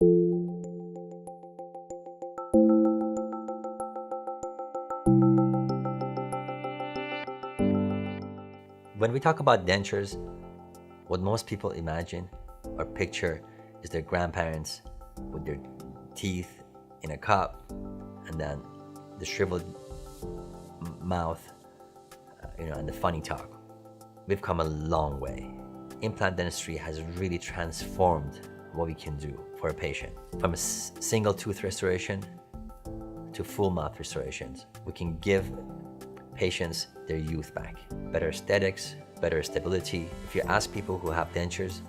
When we talk about dentures, what most people imagine or picture is their grandparents with their teeth in a cup and then the shriveled mouth, and the funny talk. We've come a long way. Implant dentistry has really transformed what we can do for a patient. From a single tooth restoration to full mouth restorations, we can give patients their youth back. Better aesthetics, better stability. If you ask people who have dentures,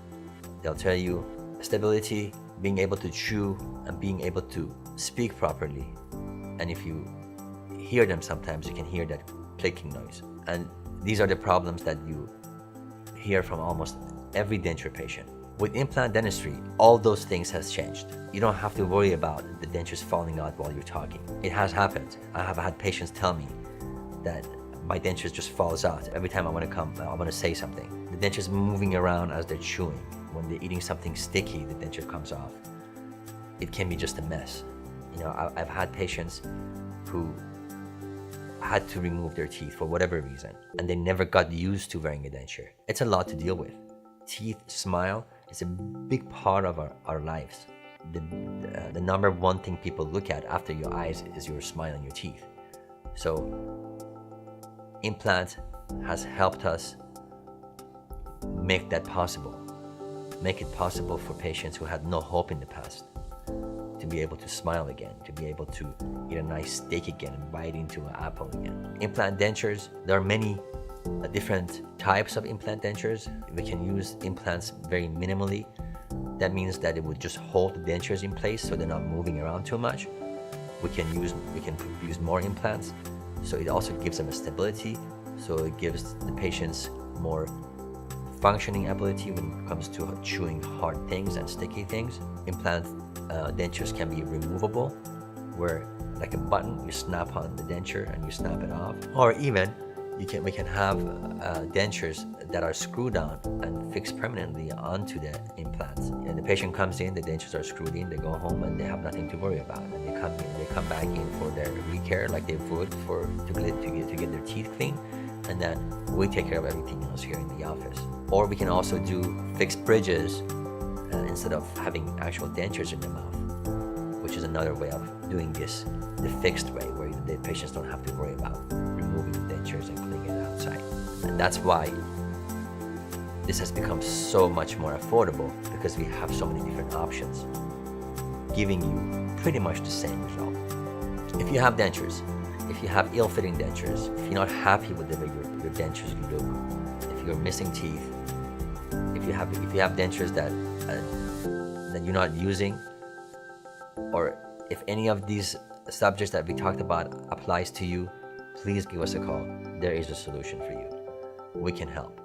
they'll tell you stability, being able to chew and being able to speak properly. And if you hear them sometimes, you can hear that clicking noise. And these are the problems that you hear from almost every denture patient. With implant dentistry, all those things has changed. You don't have to worry about the dentures falling out while you're talking. It has happened. I have had patients tell me that my dentures just falls out every time I want to say something. The denture's moving around as they're chewing. When they're eating something sticky, the denture comes off. It can be just a mess. I've had patients who had to remove their teeth for whatever reason, and they never got used to wearing a denture. It's a lot to deal with. Teeth, smile is a big part of our lives. The number one thing people look at after your eyes is your smile and your teeth. So implant has helped us make that possible. Make it possible for patients who had no hope in the past to be able to smile again, to be able to eat a nice steak again and bite into an apple again. Implant dentures, there are many different types of implant dentures. We can use implants very minimally. That means that it would just hold the dentures in place so they're not moving around too much. We can use more implants, so it also gives them a stability, so it gives the patients more functioning ability when it comes to chewing hard things and sticky things. Implant dentures can be removable, where like a button, you snap on the denture and you snap it off. Or even we can have dentures that are screwed on and fixed permanently onto the implants. And the patient comes in, the dentures are screwed in, they go home and they have nothing to worry about. And they come back in for their recare like they would to get their teeth clean. And then we take care of everything else here in the office. Or we can also do fixed bridges instead of having actual dentures in the mouth, which is another way of doing this the fixed way, where the patients don't have to worry about removing the dentures and cleaning it outside. And that's why this has become so much more affordable, because we have so many different options, giving you pretty much the same result. If you have dentures, if you have ill-fitting dentures, if you're not happy with the way your dentures look, if you're missing teeth, if you have dentures that you're not using, or if any of these subjects that we talked about applies to you, please give us a call. There is a solution for you. We can help.